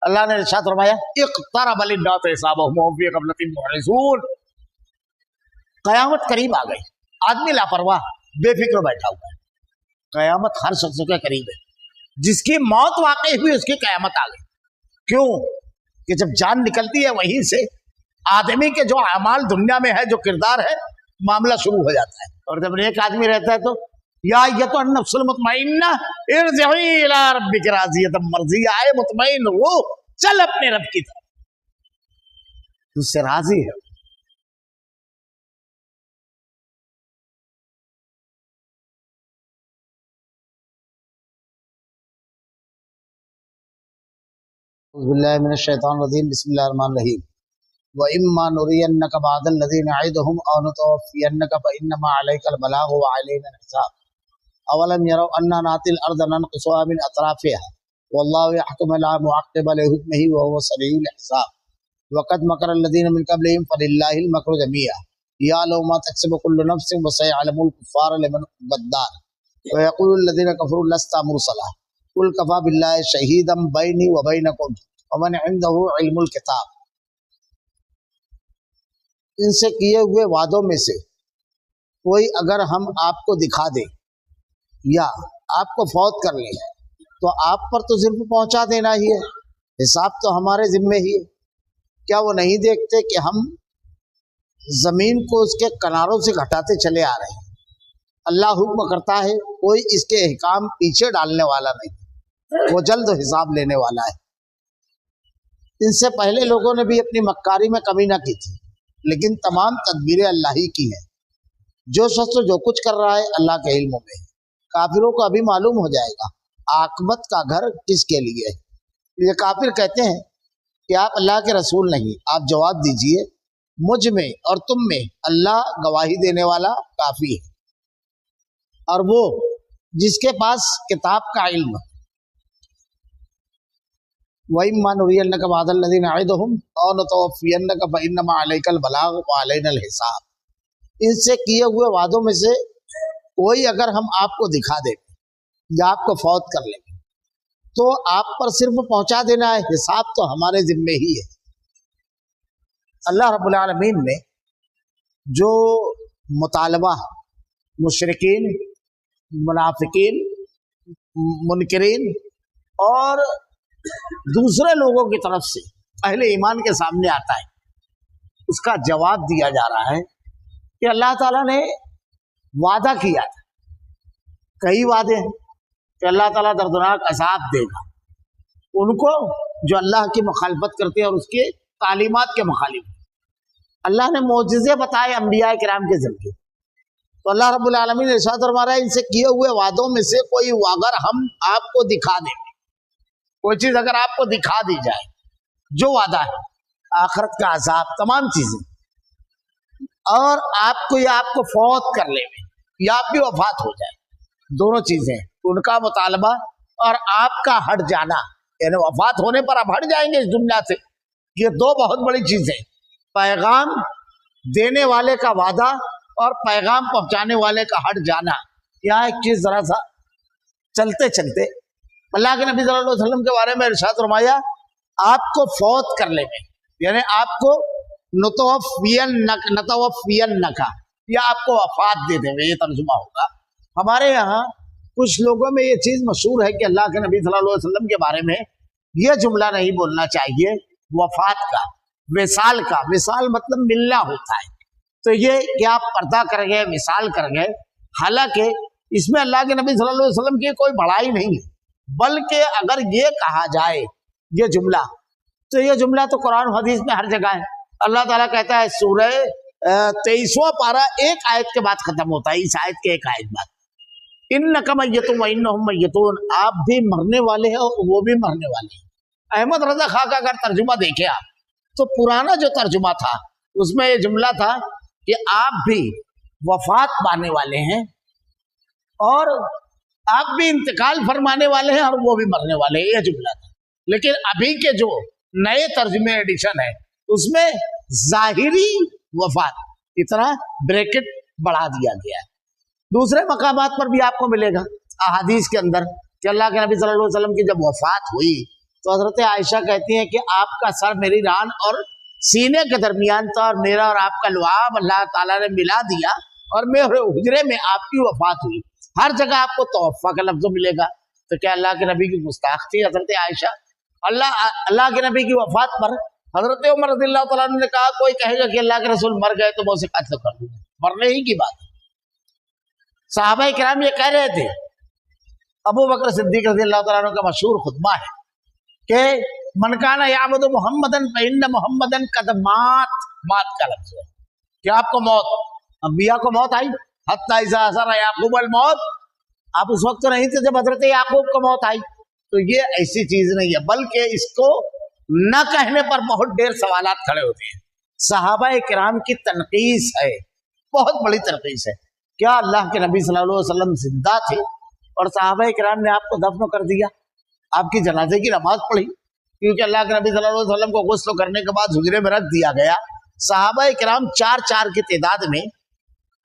اللہ نے ارشاد فرمایا اقترب للناس حسابهم وهم في غفلة معرضون، قیامت قریب آ گئی، آدمی لاپرواہ بے فکر بیٹھا ہوا ہے، قیامت ہر شخص کے قریب ہے، جس کی موت واقع ہوئی اس کی قیامت آ گئی۔ کیوں کہ جب جان نکلتی ہے وہیں سے آدمی کے جو اعمال دنیا میں ہے، جو کردار ہے، معاملہ شروع ہو جاتا ہے۔ اور جب ایک آدمی رہتا ہے تو یا ایتھا النفس المطمئنہ ارجعی الی ربک راضیۃ مرضیہ، اے مطمئن روح چل اپنے رب کی طرف، اس سے راضی ہے۔ اعوذ باللہ من الشیطان الرجیم، بسم اللہ الرحمن الرحیم۔ وَإِمَّا نُرِيَنَّكَ بَعْضَ الَّذِي نَعِدُهُمْ أَوْ نُتَوَفِّيَنَّكَ فَإِنَّمَا عَلَيْكَ الْبَلَاغُ وَعَلَيْنَا الْحِسَابُ أَوَلَمْ يَرَوْا أَنَّا نَأْتِي الْأَرْضَ نَنْقُصُهَا مِنْ أَطْرَافِهَا وَاللَّهُ يَحْكُمُ لَا مُعَقِّبَ لِحُكْمِهِ وَهُوَ سَرِيعُ الْحِسَابِ وَقَدْ مَكَرَ الَّذِينَ مِنْ قَبْلِهِمْ فَلِلَّهِ الْمَكْرُ جَمِيعًا يَعْلَمُ مَا تَكْسِبُ كُلُّ نَفْسٍ وَسَيَعْلَمُ الْكُفَّارُ لِمَنْ هُوَ الدَّارُ وَيَقُولُ الَّذِينَ كَفَرُوا لَسْتَ مُرْسَلًا قُلْ كَفَى بِاللَّهِ شَهِيدًا بَيْنِي وَبَيْنَكُمْ وَمَنْ عِندَهُ عِلْمُ الْكِتَابِ۔ ان سے کیے ہوئے وعدوں میں سے کوئی اگر ہم آپ کو دکھا دے یا آپ کو فوت کر لیں تو آپ پر تو صرف پہنچا دینا ہی ہے، حساب تو ہمارے ذمے ہی ہے۔ کیا وہ نہیں دیکھتے کہ ہم زمین کو اس کے کناروں سے گھٹاتے چلے آ رہے ہیں؟ اللہ حکم کرتا ہے، کوئی اس کے احکام پیچھے ڈالنے والا نہیں، وہ جلد حساب لینے والا ہے۔ ان سے پہلے لوگوں نے بھی اپنی مکاری میں کمی نہ کی تھی، لیکن تمام تدبیریں اللہ ہی کی ہیں۔ جو شخص جو کچھ کر رہا ہے اللہ کے علم میں ہے۔ کافروں کو ابھی معلوم ہو جائے گا عاقبت کا گھر کس کے لیے ہے۔ یہ کافر کہتے ہیں کہ آپ اللہ کے رسول نہیں، آپ جواب دیجئے مجھ میں اور تم میں اللہ گواہی دینے والا کافی ہے، اور وہ جس کے پاس کتاب کا علم ہے۔ وَإِمَّا نُرِيَنَّكَ بَعْضَ الَّذِي نَعِدُهُمْ أَوْ نُتَوَفِّيَنَّكَ فَإِنَّمَا عَلَيْكَ الْبَلَاغُ وَعَلَيْنَا الْحِسَابُ۔ ان سے کیے ہوئے وعدوں میں سے کوئی اگر ہم آپ کو دکھا دیں یا آپ کو فوت کر لیں تو آپ پر صرف پہنچا دینا ہے، حساب تو ہمارے ذمے ہی ہے۔ اللہ رب العالمین نے جو مطالبہ مشرکین، منافقین، منکرین اور دوسرے لوگوں کی طرف سے اہل ایمان کے سامنے آتا ہے، اس کا جواب دیا جا رہا ہے کہ اللہ تعالیٰ نے وعدہ کیا تھا، کئی وعدے ہیں کہ اللہ تعالیٰ دردناک عذاب دے گا ان کو جو اللہ کی مخالفت کرتے ہیں اور اس کے تعلیمات کے مخالف۔ اللہ نے معجزے بتائے انبیاء کرام کے ذریعے، تو اللہ رب العالمین ارشاد فرما رہا ہے ان سے کیے ہوئے وعدوں میں سے کوئی اگر ہم آپ کو دکھا دیں، کوئی چیز اگر آپ کو دکھا دی جائے، جو وعدہ ہے آخرت کا عذاب، تمام چیزیں، اور آپ کو یا آپ کو فوت کر لے یا آپ کی وفات ہو جائے، دونوں چیزیں، ان کا مطالبہ اور آپ کا ہٹ جانا، یعنی وفات ہونے پر آپ ہٹ جائیں گے اس دنیا سے، یہ دو بہت بڑی چیزیں، پیغام دینے والے کا وعدہ اور پیغام پہنچانے والے کا ہٹ جانا۔ یہاں ایک چیز ذرا سا چلتے چلتے اللہ کے نبی صلی اللہ علیہ وسلم کے بارے میں ارشاد فرمایا آپ کو فوت کر لیں گے، یعنی آپ کو نتوفینک یا آپ کو وفات دے دیں گے، یہ ترجمہ ہوگا۔ ہمارے یہاں کچھ لوگوں میں یہ چیز مشہور ہے کہ اللہ کے نبی صلی اللہ علیہ وسلم کے بارے میں یہ جملہ نہیں بولنا چاہیے وفات کا، وصال کا۔ وصال مطلب ملنا ہوتا ہے، تو یہ کہ آپ پردہ کر گئے، وصال کر گئے، حالانکہ اس میں اللہ کے نبی صلی اللہ علیہ وسلم کی کوئی بڑائی نہیں ہے، بلکہ اگر یہ کہا جائے یہ جملہ تو یہ جملہ تو قرآن و حدیث میں ہر جگہ ہے۔ اللہ تعالیٰ کہتا ہے سورہ 23واں پارہ ایک آیت کے بعد ختم ہوتا ہے، اس آیت کے ایک آیت بعد، انک میت وانہم میتون، آپ بھی مرنے والے ہیں اور وہ بھی مرنے والے ہیں۔ احمد رضا خاں کا اگر ترجمہ دیکھیں آپ تو پرانا جو ترجمہ تھا اس میں یہ جملہ تھا کہ آپ بھی وفات پانے والے ہیں اور آپ بھی انتقال فرمانے والے ہیں اور وہ بھی مرنے والے ہیں، یہ جملہ تھا۔ لیکن ابھی کے جو نئے ترجمے ایڈیشن ہے اس میں ظاہری وفات کی طرح بریکٹ بڑھا دیا گیا ہے۔ دوسرے مقامات پر بھی آپ کو ملے گا احادیث کے اندر کہ اللہ کے نبی صلی اللہ علیہ وسلم کی جب وفات ہوئی تو حضرت عائشہ کہتی ہیں کہ آپ کا سر میری ران اور سینے کے درمیان تھا، اور میرا اور آپ کا لعاب اللہ تعالیٰ نے ملا دیا، اور میرے حجرے میں آپ کی وفات ہوئی۔ ہر جگہ آپ کو توفیٰ کا لفظ ملے گا۔ تو کیا اللہ کے نبی کی گستاخ تھی حضرت عائشہ؟ اللہ کے نبی کی وفات پر حضرت عمر رضی اللہ تعالیٰ عنہ نے کہا کوئی کہے گا کہ اللہ کے رسول مر گئے تو میں اسے قتل کر دوں گا، مرنے ہی کی بات ہے۔ صحابہ کرام یہ کہہ رہے تھے۔ ابو بکر صدیق رضی اللہ تعالیٰ عنہ کا مشہور خطبہ ہے کہ من کان یعبد محمدن فإن محمدن قد مات، مات کا لفظ ہے کہ آپ کو موت، انبیاء کو موت آئی، حتی اذا حضر یعقوب الموت، آپ اس وقت تو نہیں تھے جب حضرت یعقوب کو موت آئی۔ تو یہ ایسی چیز نہیں ہے، بلکہ اس کو نہ کہنے پر بہت ڈیر سوالات کھڑے ہوتے ہیں۔ صحابہ کرام کی تنقیص ہے، بہت بڑی تنقیص ہے۔ کیا اللہ کے نبی صلی اللہ علیہ وسلم زندہ تھے اور صحابہ کرام نے آپ کو دفن کر دیا، آپ کی جنازے کی نماز پڑھی؟ کیونکہ اللہ کے نبی صلی اللہ علیہ وسلم کو غسل کرنے کے بعد حجرے میں رکھ دیا گیا۔ صحابہ کرام 4 کی تعداد میں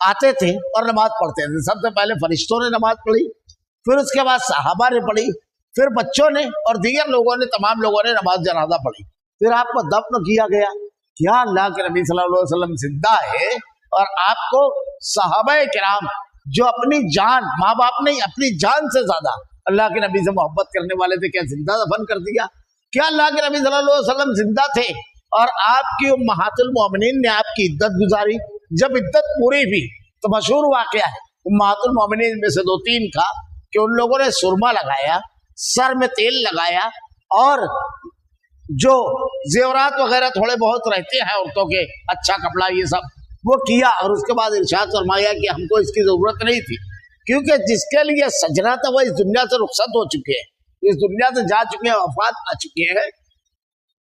آتے تھے اور نماز پڑھتے تھے۔ سب سے پہلے فرشتوں نے نماز پڑھی، پھر اس کے بعد صحابہ نے پڑھی، پھر بچوں نے اور دیگر لوگوں نے، تمام لوگوں نے نماز جنازہ پڑھی، پھر آپ کو دفن کیا گیا۔ کیا اللہ کے نبی صلی اللہ علیہ وسلم زندہ ہے اور آپ کو صحابہ کرام جو اپنی جان، ماں باپ نہیں اپنی جان سے زیادہ اللہ کے نبی سے محبت کرنے والے تھے، کیا زندہ دفن کر دیا؟ کیا اللہ کے نبی صلی اللہ علیہ وسلم زندہ تھے اور آپ کی امہات المومنین نے آپ کی عدت گزاری؟ جب عدت پوری ہوئی تو مشہور واقعہ ہے امہات المومنین میں سے 2-3 کا کہ ان لوگوں نے سرما لگایا، سر میں تیل لگایا، اور جو زیورات وغیرہ تھوڑے بہت رہتے ہیں عورتوں کے، اچھا کپڑا، یہ سب وہ کیا، اور اس کے بعد ارشاد فرمایا کہ ہم کو اس کی ضرورت نہیں تھی، کیونکہ جس کے لیے سجنا تھا وہ اس دنیا سے رخصت ہو چکے ہیں، اس دنیا سے جا چکے ہیں، وفات آ چکے ہیں۔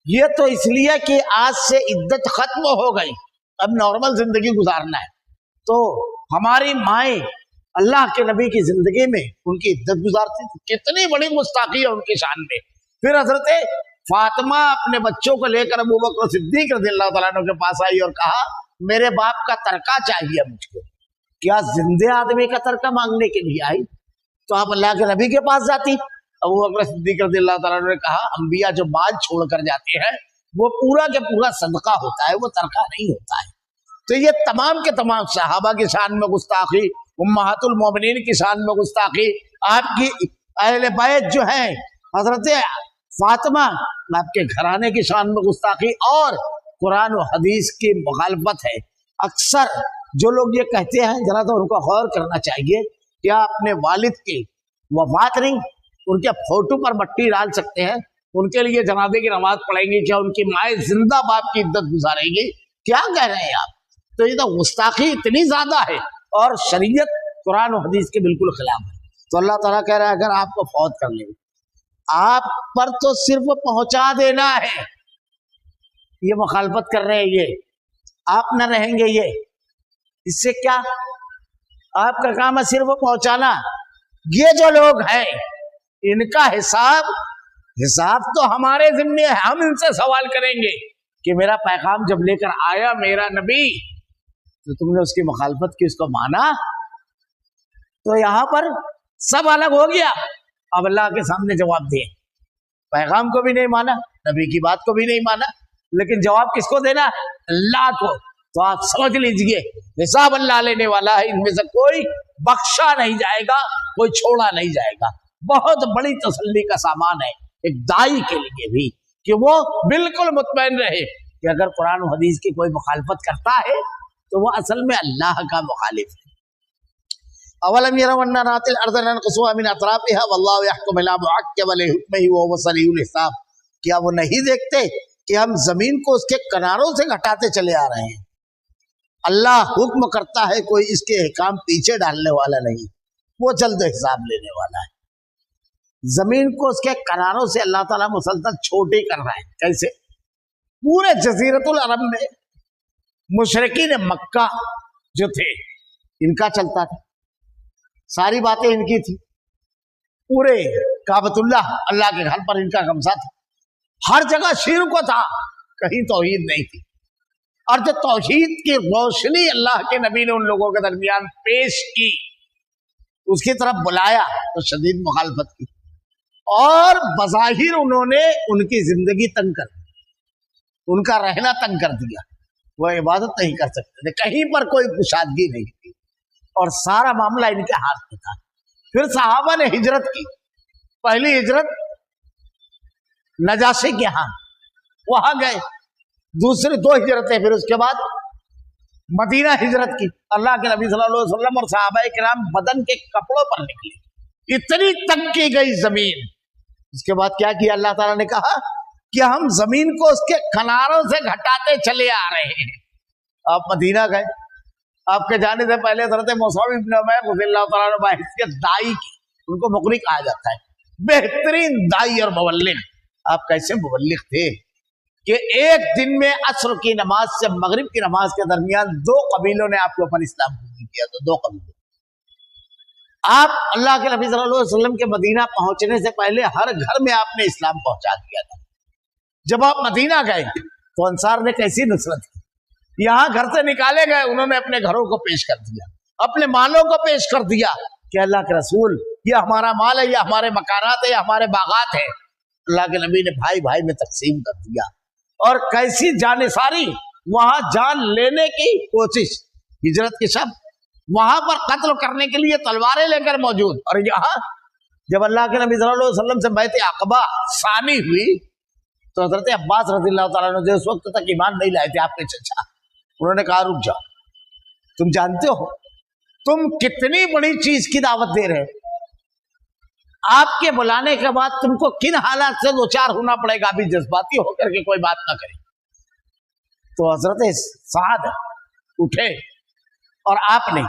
یہ تو اس لیے کہ آج سے عدت ختم ہو گئی، اب نارمل زندگی گزارنا ہے۔ تو ہماری مائیں اللہ کے نبی کی زندگی میں ان کی عدت گزارتی تھی، کتنی بڑی گستاخی ہے ان کی شان میں۔ پھر حضرت فاطمہ اپنے بچوں کو لے کر ابو بکر صدیق رضی اللہ تعالیٰ عنہ کے پاس آئی اور کہا میرے باپ کا ترکہ چاہیے مجھ کو۔ کیا زندے آدمی کا ترکہ مانگنے کے لیے آئی؟ تو آپ اللہ کے نبی کے پاس جاتی۔ ابو بکر صدیق رضی اللہ تعالیٰ عنہ نے کہا انبیاء جو مال چھوڑ کر جاتے ہیں وہ پورا کے پورا صدقہ ہوتا ہے، وہ ترکہ نہیں ہوتا ہے۔ تو یہ تمام کے تمام صحابہ کی شان میں گستاخی، امہات المومنین کی شان میں گستاخی، آپ کی اہل بیت جو ہیں حضرت فاطمہ آپ کے گھرانے کی شان میں گستاخی، اور قرآن و حدیث کی مخالفت ہے۔ اکثر جو لوگ یہ کہتے ہیں ذرا تو ان کو غور کرنا چاہیے، کیا اپنے والد کی وفات نہیں ان کے فوٹو پر مٹی ڈال سکتے ہیں، ان کے لیے جنازے کی نماز پڑھیں گے؟ کیا ان کی مائیں زندہ باپ کی عزت گزاریں گی؟ کیا کہہ رہے ہیں آپ؟ تو یہ تو گستاخی اتنی زیادہ ہے اور شریعت قرآن و حدیث کے بالکل خلاف ہے۔ تو اللہ تعالیٰ کہہ رہا ہے اگر آپ کو فوت کر لیں، آپ پر تو صرف پہنچا دینا ہے، یہ مخالفت کر رہے ہیں، یہ آپ نہ رہیں گے، یہ اس سے کیا؟ آپ کا کام ہے صرف پہنچانا۔ یہ جو لوگ ہیں ان کا حساب تو ہمارے ذمے ہے، ہم ان سے سوال کریں گے کہ میرا پیغام جب لے کر آیا میرا نبی تو تم نے اس کی مخالفت کی، اس کو مانا؟ تو یہاں پر سب الگ ہو گیا۔ اب اللہ کے سامنے جواب دیں، پیغام کو بھی نہیں مانا، نبی کی بات کو بھی نہیں مانا، لیکن جواب کس کو دینا؟ اللہ کو۔ تو آپ سمجھ لیجئے حساب اللہ لینے والا ہے، ان میں سے کوئی بخشا نہیں جائے گا، کوئی چھوڑا نہیں جائے گا۔ بہت بڑی تسلی کا سامان ہے ایک دائی کے لیے بھی کہ وہ بالکل مطمئن رہے کہ اگر قرآن و حدیث کی کوئی مخالفت کرتا ہے تو وہ اصل میں اللہ کا مخالف ہے۔ اولم يروا ان ناتي الارض ننقصها من اطرافها والله يحكم لا معقب لحكمه وهو سريع الحساب۔ کیا وہ نہیں دیکھتے کہ ہم زمین کو اس کے کناروں سے گھٹاتے چلے آ رہے ہیں؟ اللہ حکم کرتا ہے، کوئی اس کے احکام پیچھے ڈالنے والا نہیں، وہ جلد حساب لینے والا ہے۔ زمین کو اس کے کناروں سے اللہ تعالیٰ مسلسل چھوٹی کر رہا ہے۔ کیسے؟ پورے جزیرت العرب میں مشرکین مکہ جو تھے ان کا چلتا تھا، ساری باتیں ان کی تھی، پورے کعبۃ اللہ اللہ کے گھر پر ان کا قبضہ تھا، ہر جگہ شرک تھا، کہیں توحید نہیں تھی۔ اور جو توحید کی روشنی اللہ کے نبی نے ان لوگوں کے درمیان پیش کی، اس کی طرف بلایا تو شدید مخالفت کی۔ اور بظاہر انہوں نے ان کی زندگی تنگ کر دی, ان کا رہنا تنگ کر دیا, وہ عبادت نہیں کر سکتے تھے, کہیں پر کوئی کشادگی نہیں تھی, اور سارا معاملہ ان کے ہاتھ میں تھا. پھر صحابہ نے ہجرت کی. پہلی ہجرت نجاشی کے ہاں, وہاں گئے. دوسری 2 ہجرتیں پھر اس کے بعد مدینہ ہجرت کی. اللہ کے نبی صلی اللہ علیہ وسلم اور صحابہ کرام بدن کے کپڑوں پر نکلے, اتنی تنگ کی گئی زمین. اس کے بعد کیا کیا اللہ تعالیٰ نے کہا کہ ہم زمین کو اس کے کناروں سے گھٹاتے چلے آ رہے ہیں. آپ مدینہ گئے, آپ کے جانے سے پہلے حضرت مصعب بن عمیر رضی اللہ تعالیٰ عنہ بحیثیت دائی کی, ان کو مقری کہا جاتا ہے, بہترین دائی اور مبلغ. آپ کیسے مبلغ تھے کہ ایک دن میں عصر کی نماز سے مغرب کی نماز کے درمیان 2 قبیلوں نے آپ کے اوپر اسلام قبول کیا. تو 2 قبیلوں, آپ اللہ کے نبی صلی اللہ علیہ وسلم کے مدینہ پہنچنے سے پہلے ہر گھر میں آپ نے اسلام پہنچا دیا تھا. جب آپ مدینہ گئے تو انصار نے کیسی نصرت کی, یہاں گھر سے نکالے گئے, انہوں نے اپنے گھروں کو پیش کر دیا, اپنے مالوں کو پیش کر دیا کہ اللہ کے رسول یہ ہمارا مال ہے, یہ ہمارے مکانات ہے, یہ ہمارے باغات ہیں. اللہ کے نبی نے بھائی بھائی میں تقسیم کر دیا, اور کیسی جانثاری, وہاں جان لینے کی کوشش. ہجرت کے شب وہاں پر قتل کرنے کے لیے تلواریں لے کر موجود, اور یہاں جب اللہ کے نبی صلی اللہ علیہ وسلم سے بیعت عقبہ ثانی ہوئی تو حضرت عباس رضی اللہ تعالیٰ عنہ جو اس وقت تک ایمان نہیں لائے تھے, آپ کے چچا, انہوں نے کہا رک جاؤ, تم جانتے ہو تم کتنی بڑی چیز کی دعوت دے رہے, آپ کے بلانے کے بعد تم کو کن حالات سے دوچار ہونا پڑے گا, ابھی جذباتی ہو کر کے کوئی بات نہ کرے. تو حضرت سعد اٹھے اور آپ نے,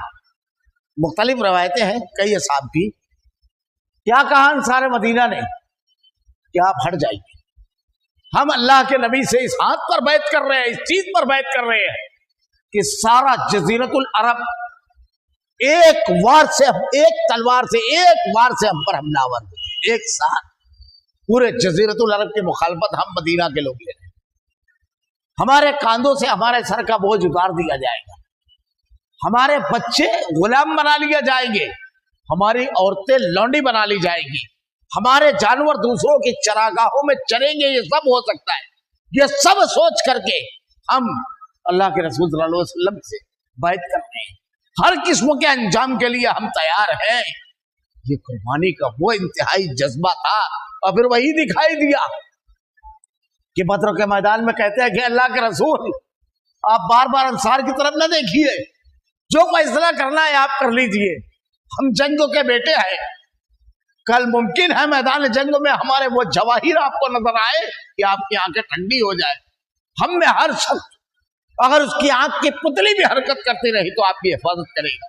مختلف روایتیں ہیں کئی اصحاب کی, کیا کہا انصار مدینہ نے کہ آپ ہٹ جائیے, ہم اللہ کے نبی سے اس ہاتھ پر بیعت کر رہے ہیں, اس چیز پر بیعت کر رہے ہیں کہ سارا جزیرت العرب ایک وار سے, ایک تلوار سے, ایک وار سے ہم پر حملہ آور ہو, ایک ساتھ پورے جزیرت العرب کی مخالفت ہم مدینہ کے لوگ لے رہے ہیں. ہمارے کاندھوں سے ہمارے سر کا بوجھ اتار دیا جائے گا, ہمارے بچے غلام بنا لیا جائیں گے, ہماری عورتیں لونڈی بنا لی جائیں گی, ہمارے جانور دوسروں کی چراگاہوں میں چریں گے, یہ سب ہو سکتا ہے. یہ سب سوچ کر کے ہم اللہ کے رسول صلی اللہ علیہ وسلم سے بیعت کر رہے ہیں, ہر قسم کے انجام کے لیے ہم تیار ہیں. یہ قربانی کا وہ انتہائی جذبہ تھا, اور پھر وہی دکھائی دیا کہ بدر کے میدان میں کہتے ہیں کہ اللہ کے رسول آپ بار بار انصار کی طرف نہ دیکھیے, جو فیصلہ کرنا ہے آپ کر لیجئے, ہم جنگوں کے بیٹے ہیں, کل ممکن ہے میدان جنگ میں ہمارے وہ جواہر آپ کو نظر آئے کہ آپ کی آنکھیں ٹھنڈی ہو جائے. ہم میں ہر شخص اگر اس کی آنکھ کی پتلی بھی حرکت کرتی رہی تو آپ کی حفاظت کرے گا.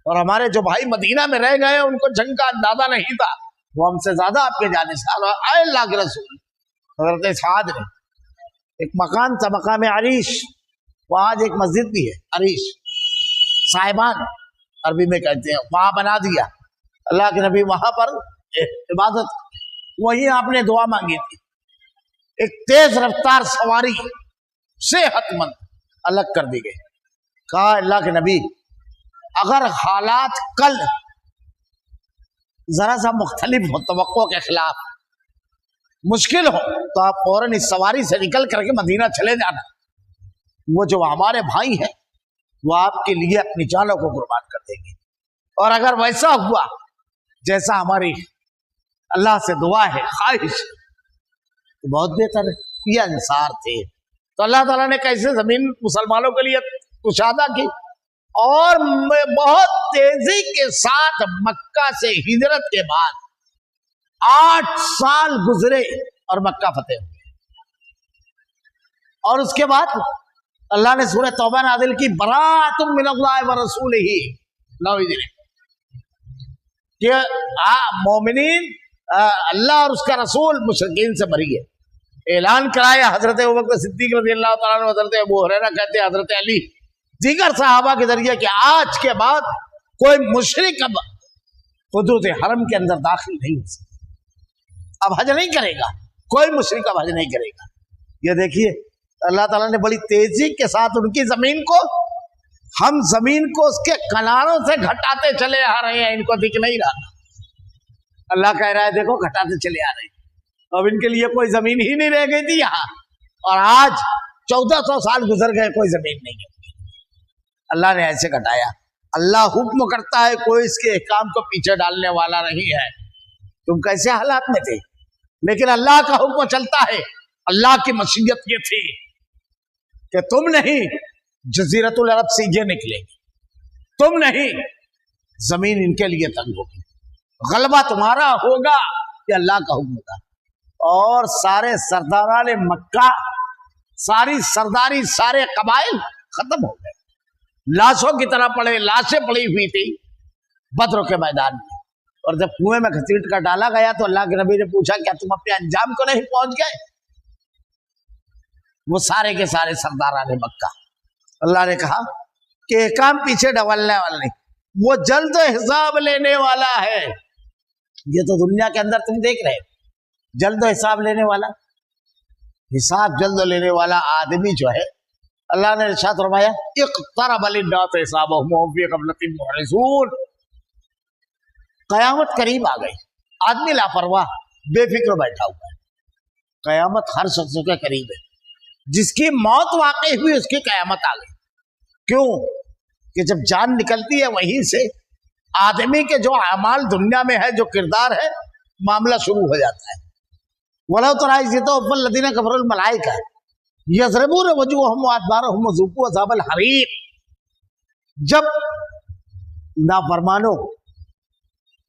اور ہمارے جو بھائی مدینہ میں رہ گئے ان کو جنگ کا اندازہ نہیں تھا, وہ ہم سے زیادہ آپ کے جانے سے آئے. اللہ کے رسول حضرت سعد نے ایک مکان تھا مقام عریش, وہاں آج ایک مسجد بھی ہے, عریش صاحبان عربی میں کہتے ہیں, وہاں بنا دیا. اللہ کے نبی وہاں پر عبادت, وہیں آپ نے دعا مانگی تھی. ایک تیز رفتار سواری صحت مند الگ کر دی گئی. کہا اللہ کے نبی اگر حالات کل ذرا سا مختلف ہو, توقع کے خلاف مشکل ہو, تو آپ فوراً اس سواری سے نکل کر کے مدینہ چلے جانا. وہ جو ہمارے بھائی ہیں وہ آپ کے لیے اپنی جانوں کو قربان کر دیں گے. اور اگر ویسا ہوا جیسا ہماری اللہ سے دعا ہے, خواہش, تو بہت بہتر ہے. یہ انصار تھے. تو اللہ تعالیٰ نے کیسے زمین مسلمانوں کے لیے کشادہ کی, اور بہت تیزی کے ساتھ مکہ سے ہجرت کے بعد 8 سال گزرے اور مکہ فتح ہوئے. اور اس کے بعد اللہ نے سورہ توبہ نازل کی, براۃ من اللہ ورسولہ, کہ مومنین اللہ اور اس کا رسول مشرکین سے بری ہے. اعلان کرایا حضرت ابوبکر صدیق رضی اللہ تعالیٰ عنہ, حضرت ابو ہریرہ کہتے ہیں حضرت علی, دیگر صحابہ کے ذریعے کہ آج کے بعد کوئی مشرک اب حدود حرم کے اندر داخل نہیں ہو سکتا, اب حج نہیں کرے گا, کوئی مشرک اب حج نہیں کرے گا. یہ دیکھیے اللہ تعالیٰ نے بڑی تیزی کے ساتھ ان کی زمین کو, ہم زمین کو اس کے کناروں سے گھٹاتے چلے آ رہے ہیں, ان کو دکھ نہیں رہا. اللہ کہہ رہا ہے دیکھو گھٹاتے چلے آ رہے ہیں. اب ان کے لیے کوئی زمین ہی نہیں رہ گئی تھی یہاں, اور آج 1400 سال گزر گئے, کوئی زمین نہیں ہے. اللہ نے ایسے گھٹایا. اللہ حکم کرتا ہے, کوئی اس کے احکام کو پیچھے ڈالنے والا نہیں ہے. تم کیسے حالات میں تھے, لیکن اللہ کا حکم چلتا ہے. اللہ کی مشیت یہ تھی کہ تم نہیں جزیرت العرب سے یہ نکلے گی, تم نہیں زمین ان کے لیے تنگ ہوگی, غلبہ تمہارا ہوگا. یہ اللہ کا حکم تھا. اور سارے سرداران مکہ, ساری سرداری, سارے قبائل ختم ہو گئے. لاشوں کی طرح پڑے, لاشیں پڑی ہوئی تھی بدر کے میدان میں. اور جب کنویں میں گھسیٹ کر ڈالا گیا تو اللہ کے نبی نے پوچھا کیا تم اپنے انجام کو نہیں پہنچ گئے؟ وہ سارے کے سارے سرداران مکہ. اللہ نے کہا کہ کام پیچھے ڈالنے والا نہیں, وہ جلد حساب لینے والا ہے. یہ تو دنیا کے اندر تم دیکھ رہے, جلد حساب لینے والا, حساب جلد لینے والا آدمی جو ہے, اللہ نے ارشاد فرمایا اقترب للناس حسابهم وهم في غفلة معرضون. قیامت قریب آ گئی, آدمی لاپرواہ بے فکر بیٹھا ہوا ہے. قیامت ہر شخص کے قریب ہے. جس کی موت واقع ہوئی اس کی قیامت آ گئی. کیوں کہ جب جان نکلتی ہے وہیں سے آدمی کے جو اعمال دنیا میں ہے, جو کردار ہے, معاملہ شروع ہو جاتا ہے. وَلَوْ تَرَىٰ إِذْ يَتَوَفَّى الَّذِينَ كَفَرُوا الْمَلَائِكَةُ يَضْرِبُونَ وُجُوهَهُمْ وَأَدْبَارَهُمْ وَذُوقُوا عَذَابَ الْحَرِيقِ. جب نافرمانوں,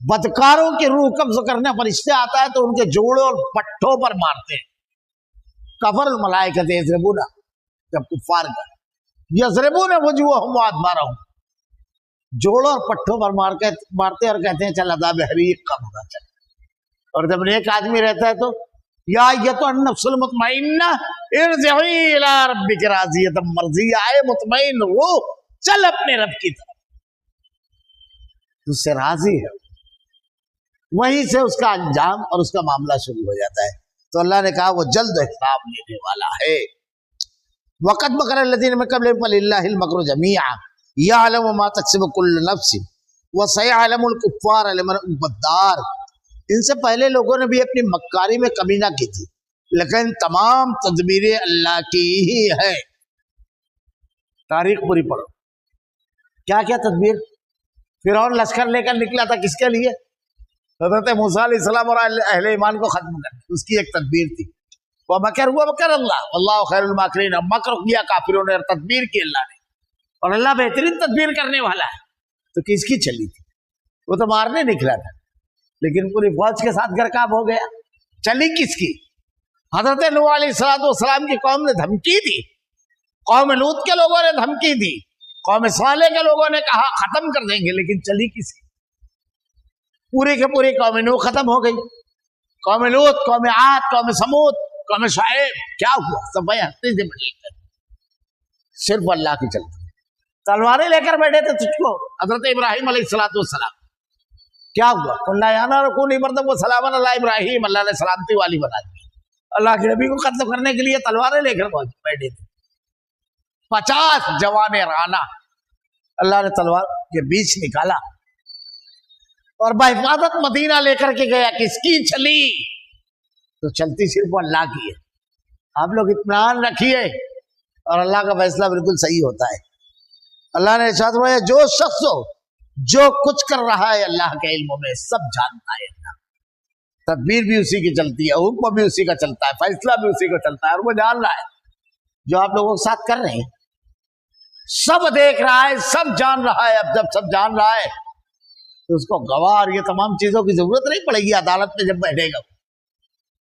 بدکاروں کی روح قبض کرنے فرشتے آتا ہے تو ان کے جوڑوں اور پٹھوں پر مارتے ہیں. کفر الملائکۃ یضربون, جب کفار کا یضربون وجوہہم وادبارہم, جوڑوں اور پٹھوں پر مارتے اور کہتے ہیں چل عذاب حریق کا پتہ چل. اور جب نیک آدمی رہتا ہے تو یا ایتھا النفس المطمئنہ ارجعی الی ربک راضیۃ مرضیہ, اے مطمئن روح چل اپنے رب کی طرف, تجھ سے راضی ہے. وہیں سے اس کا انجام اور اس کا معاملہ شروع ہو جاتا ہے. تو اللہ نے کہا وہ جلد حساب لینے والا ہے. وقت مکر الذین من قبلہم فللہ المکر جمیعا یعلم ما تکسب کل نفس وسیعلم الکفار لمن عقبی الدار. ان سے پہلے لوگوں نے بھی اپنی مکاری میں کمی نہ کی تھی, لیکن تمام تدبیریں اللہ کی ہی ہے. تاریخ پوری پڑھو, کیا کیا تدبیر. فرعون لشکر لے کر نکلا تھا کس کے لیے؟ حضرت موسیٰ علیہ السلام اور اہل ایمان کو ختم کرنے, اس کی ایک تدبیر تھی. وہ مکر ہوا مکر اللہ واللہ خیر الماکرین. مکر کیا کافروں نے اور تدبیر کی اللہ نے, اور اللہ بہترین تدبیر کرنے والا ہے. تو کس کی چلی تھی؟ وہ تو مارنے نکلا تھا, لیکن پوری فوج کے ساتھ گرکاب ہو گیا. چلی کس کی؟ حضرت نوح علیہ السلام کی قوم نے دھمکی دی, قوم لوط کے لوگوں نے دھمکی دی, قوم صالح کے لوگوں نے کہا ختم کر دیں گے, لیکن چلی کس کی؟ پوری کے پوری قوم نوح ختم ہو گئی, قوم لوط, قوم عاد, قوم سمود, قوم شعیب. کیا ہوا؟ سب بھائی ہستے سے بڑھ گئے, صرف اللہ کی چلتی. تلواریں لے کر بیٹھے تھے تجھ کو حضرت ابراہیم علیہ السلام. کیا ہوا؟ قلنا یا نار کونی بردن وسلاما علی ابراہیم. اللہ نے سلامتی والی بنا دی. اللہ کے نبی کو قتل کرنے کے لیے تلواریں لے کر بیٹھے تھے. 50 جوان رانا اللہ نے تلوار کے بیچ نکالا اور بحفاظت مدینہ لے کر کے گیا. کس کی چلی؟ تو چلتی صرف اللہ کی ہے. آپ لوگ اطمینان رکھیے, اور اللہ کا فیصلہ بالکل صحیح ہوتا ہے. اللہ نے ارشاد فرمایا جو شخص ہو جو کچھ کر رہا ہے اللہ کے علم میں سب جانتا ہے. اللہ تدبیر بھی اسی کی چلتی ہے, حکم بھی اسی کا چلتا ہے, فیصلہ بھی اسی کا چلتا ہے, اور وہ جان رہا ہے. جو آپ لوگوں کے ساتھ کر رہے ہیں سب دیکھ رہا ہے, سب جان رہا ہے. اب جب سب جان رہا ہے تو اس کو گواہ اور یہ تمام چیزوں کی ضرورت نہیں پڑے گی. عدالت میں جب بیٹھے گا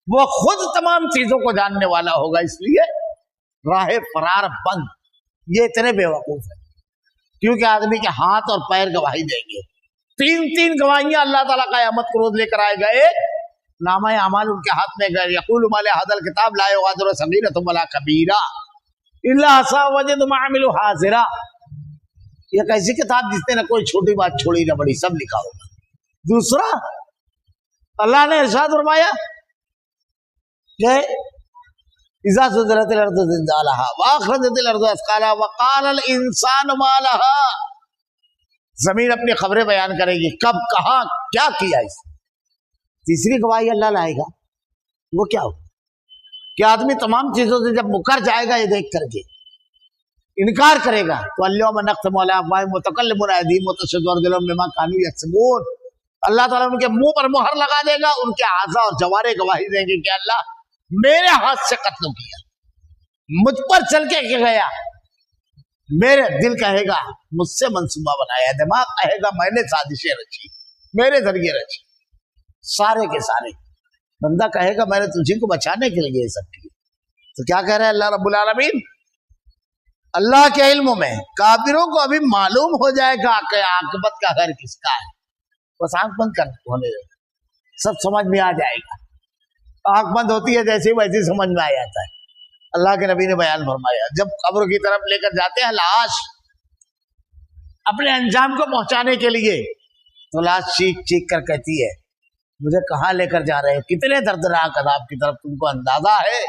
وہ خود تمام چیزوں کو جاننے والا ہوگا. اس لیے راہ فرار بند. یہ اتنے بے وقوف ہیں کیونکہ آدمی کے ہاتھ اور پیر گواہی دیں گے. 3 گواہیاں اللہ تعالیٰ قیامت کو روز لے کر آئے گا. ایک نامہ اعمال ان کے ہاتھ میں گئے, یقول ما لهذا الكتاب لا يغادر صغيرة ولا كبيرة الا احصاها ووجدوا ما عملوا حاضرا. یہ کیسی کتاب جس نے نہ کوئی چھوٹی بات چھوڑی نہ بڑی, سب لکھا ہوگا. دوسرا اللہ نے ارشاد فرمایا کہ اذا زلزلت الارض زلزالها واخرجت الارض اثقالها وقال الانسان ما لها. زمین اپنی خبریں بیان کرے گی, کب کہاں کیا کیا اس. تیسری گواہی اللہ لائے گا، وہ کیا ہو کہ آدمی تمام چیزوں سے جب مکر جائے گا، یہ دیکھ کر کے انکار کرے گا، تو اليوم نختم علی افواہہم وتکلمنا ایدیہم وتشہد ارجلہم بما کانوا یکسبون، اللہ تعالیٰ ان کے منہ پر مہر لگا دے گا، ان کے اعضاء اور جوارح گواہی دیں گے کہ اللہ میرے ہاتھ سے قتل کیا، مجھ پر چل کے گیا، میرے دل کہے گا مجھ سے منصوبہ بنایا، دماغ کہے گا میں نے سازشیں رچی، میرے ذریعے رچی، سارے کے سارے، بندہ کہے گا میں نے تجھے کو بچانے کے لیے یہ سب کیا۔ تو کیا کہہ رہے ہیں اللہ رب العالمین؟ اللہ کے علم میں کافروں کو ابھی معلوم ہو جائے گا کہ عاقبت کا خیر کس کا ہے، بس آنکھ بند کر ہونے دے، سب سمجھ میں آ جائے گا، آنکھ بند ہوتی ہے جیسے ویسے سمجھ میں آ جاتا ہے۔ اللہ کے نبی نے بیان فرمایا جب قبر کی طرف لے کر جاتے ہیں لاش اپنے انجام کو پہنچانے کے لیے، تو لاش چیخ چیخ کر کہتی ہے مجھے کہاں لے کر جا رہے ہیں، کتنے دردناک عذاب کی طرف تم کو اندازہ ہے؟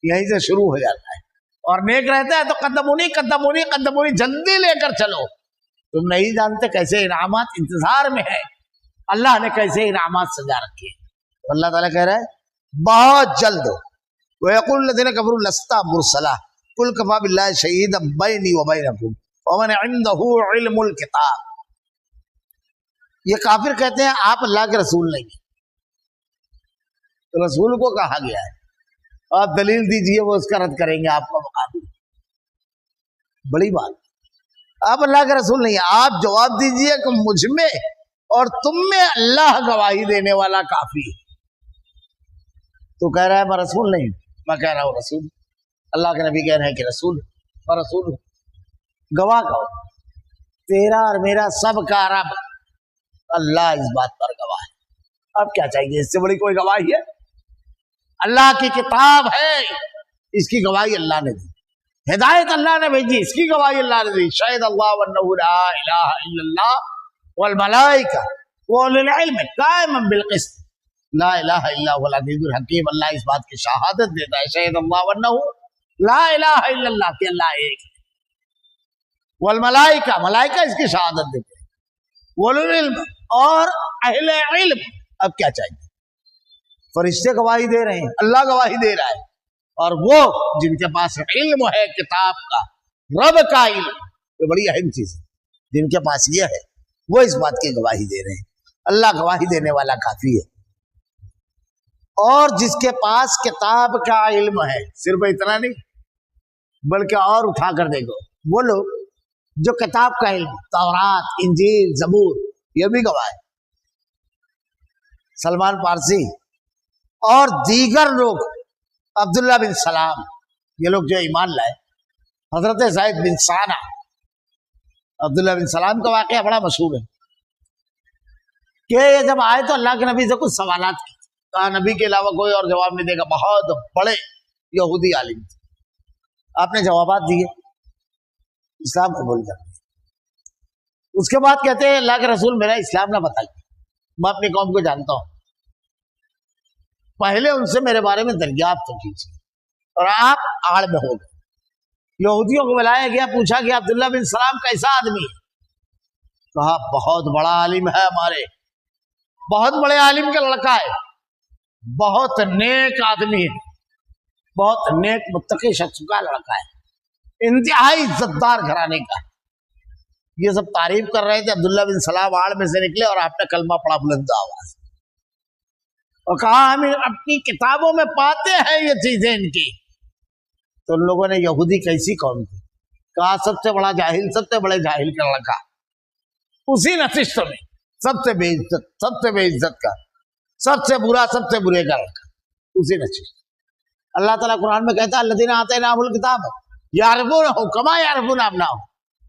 یہیں سے شروع ہو جاتا ہے، اور نیک رہتا ہے تو قدمونی قدمونی قدمونی، جلدی لے کر چلو، تم نہیں جانتے کیسے انعامات انتظار میں ہے، اللہ نے کیسے انعامات سجا رکھے۔ تو اللہ تعالیٰ کہہ رہا ہے بہت جلد ہو، وَيَقُولُ الَّذِينَ كَفَرُوا لَسْتَ مُرْسَلًا قُلْ كَفَىٰ بِاللَّهِ شَهِيدًا بَيْنِي وَبَيْنَكُمْ وَمَنْ عِندَهُ عِلْمُ الْكِتَابِ، یہ کافر کہتے ہیں آپ اللہ کے رسول نہیں ہیں، تو رسول کو کہا گیا ہے، آپ دلیل دیجئے وہ اس کا رد کریں گے آپ کا مقابل، بڑی بات، آپ اللہ کے رسول نہیں ہیں، آپ جواب دیجئے کہ مجھ میں اور تم میں اللہ گواہی دینے والا کافی ہے۔ تو کہہ رہا ہے میں رسول نہیں ہوں، میں کہہ رہا ہوں رسول، اللہ کے نبی کہہ رہے ہیں کہ رسول، میں رسول ہوں، گواہ کہو، تیرا اور میرا سب کا رب اللہ اس بات پر گواہ ہے، اب کیا چاہیے، اس سے بڑی کوئی گواہی ہے؟ اللہ کی کتاب ہے، اس کی گواہی اللہ نے دی، ہدایت اللہ نے بھیجی، اس کی گواہی اللہ نے دی، شہد اللہ وانہ لا الہ الا اللہ والملائکہ واولو العلم قائما بالقسط لا الہ الا هو العزیز الحکیم، اللہ اس بات کی شہادت دیتا ہے، شہد اللہ وانہ لا الہ الا اللہ، کہ اللہ ایک ہے، والملائکہ، ملائکہ اس کی شہادت دیتے ہیں، واولو العلم، اور اہل علم، اب کیا چاہیے؟ فرشتے گواہی دے رہے ہیں، اللہ گواہی دے رہا ہے، اور وہ جن کے پاس علم ہے کتاب کا، رب کا علم، یہ بڑی اہم چیز ہے، جن کے پاس یہ ہے وہ اس بات کی گواہی دے رہے ہیں، اللہ گواہی دینے والا کافی ہے۔ اور جس کے پاس کتاب کا علم ہے، صرف اتنا نہیں بلکہ اور اٹھا کر دیکھو، وہ لوگ جو کتاب کا علم، تورات، انجیل، زبور، یہ بھی گواہ ہے، سلمان پارسی اور دیگر لوگ، عبداللہ بن سلام، یہ لوگ جو ایمان لائے، حضرت زید بن ثانہ، عبداللہ بن سلام کا واقعہ بڑا مشہور ہے کہ یہ جب آئے تو اللہ کے نبی سے کچھ سوالات کی، کہا نبی کے علاوہ کوئی اور جواب نہیں دے گا، بہت بڑے یہودی عالم تھے، آپ نے جوابات دیے، اسلام قبول کر لیا، اس کے بعد کہتے ہیں اللہ کے رسول میرا اسلام نہ بتائیے، میں اپنی قوم کو جانتا ہوں، پہلے ان سے میرے بارے میں دریافت تو کیجیے، اور آپ آڑ میں ہو گئے، یہودیوں کو بلایا گیا، پوچھا کہ عبداللہ بن سلام کیسا آدمی ہے، کہا بہت بڑا عالم ہے، ہمارے بہت بڑے عالم کا لڑکا ہے، بہت نیک آدمی ہے، بہت نیک متقی شخص کا لڑکا ہے، انتہائی عزت دار گھرانے کا ہے، یہ سب تعریف کر رہے تھے، عبداللہ بن سلام آڑ میں سے نکلے اور آپ نے کلمہ پڑھا بلند آواز، اور کہا ہم اپنی کتابوں میں پاتے ہیں یہ چیزیں ان کی، تو ان لوگوں نے یہودی کیسی قوم تھی، کہا سب سے بڑا جاہل، سب سے بڑے جاہل کا لڑکا، اسی نشست میں سب سے بے عزت، سب سے بے عزت کا، سب سے برا، سب سے برے کا لڑکا، اسی نشست۔ اللہ تعالیٰ قرآن میں کہتا ہے الذین آتیناہم الکتاب یعرفونہ کما یعرفون ابناءہم،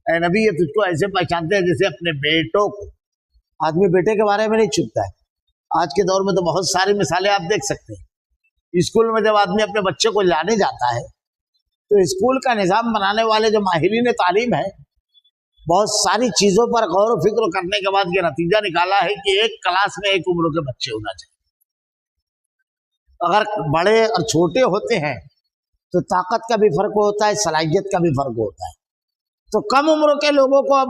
اے نبی یہ تجھ کو ایسے پہچانتے ہیں جیسے اپنے بیٹوں کو، آدمی بیٹے کے بارے میں نہیں چھپتا ہے، آج کے دور میں تو بہت ساری مثالیں آپ دیکھ سکتے ہیں، اسکول میں جب آدمی اپنے بچے کو لانے جاتا ہے تو اسکول کا نظام بنانے والے جو ماہرین تعلیم ہے، بہت ساری چیزوں پر غور و فکر کرنے کے بعد یہ نتیجہ نکالا ہے کہ ایک کلاس میں ایک عمر کے بچے ہونا چاہیے، اگر بڑے اور چھوٹے ہوتے ہیں تو طاقت کا بھی فرق ہوتا ہے، صلاحیت کا بھی فرق ہوتا ہے، تو کم عمر کے لوگوں کو اب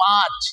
5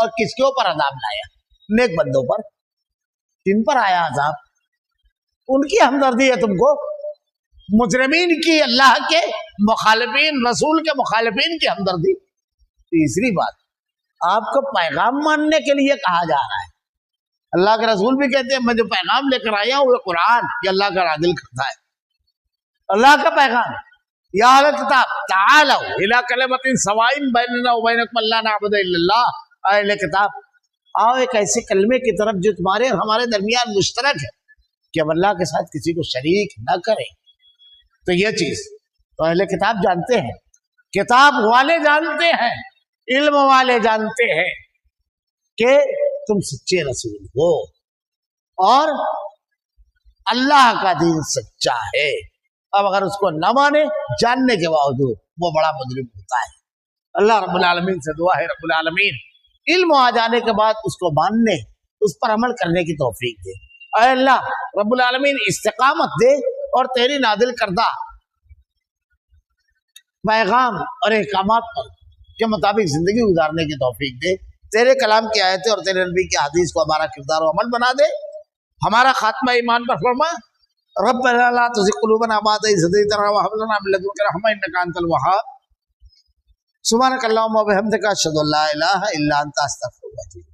اور کس کے اوپر عذاب لایا؟ نیک بندوں پر. جن پر آیا عذاب ان کی ہمدردی ہے تم کو. مجرمین کی، اللہ کے مخالفین، رسول کے مخالفین کی ہمدردی. تیسری بات، آپ کو پیغام ماننے کے لیے کہا جا رہا ہے. اللہ کے رسول بھی کہتے ہیں میں جو پیغام لے کر آیا ہوں وہ قرآن یہ اللہ کا عادل کرتا ہے. اللہ کا پیغام، یا اہل کتاب تعالوا الی کلمۃ سواء بیننا وبینکم الا نعبد الا اللہ. اہل کتاب آؤ ایک ایسے کلمے کی طرف جو تمہارے اور ہمارے درمیان مشترک ہے کہ ہم اللہ کے ساتھ کسی کو شریک نہ کریں. تو یہ چیز تو اہل کتاب جانتے ہیں، کتاب والے جانتے ہیں، علم والے جانتے ہیں کہ تم سچے رسول ہو اور اللہ کا دین سچا ہے. اب اگر اس کو نہ مانے جاننے کے باوجود وہ بڑا مجرم ہوتا ہے. اللہ رب العالمین سے دعا ہے رب العالمین علم آ جانے کے بعد اس کو ماننے، اس پر عمل کرنے کی توفیق دے. اے اللہ رب العالمین استقامت دے اور تیری نازل کردہ پیغام اور احکامات کے مطابق زندگی گزارنے کی توفیق دے. تیرے کلام کی آیتیں اور تیرے نبی کی حدیث کو ہمارا کردار و عمل بنا دے. ہمارا خاتمہ ایمان پر فرما. ربنا لا تزغ قلوبنا بعد إذ هديتنا وهب لنا من لدنك رحمة إنك أنت الوهاب. سبحانك اللهم وبحمدك أشهد أن لا إله إلا أنت أستغفرك وأتوب إليك.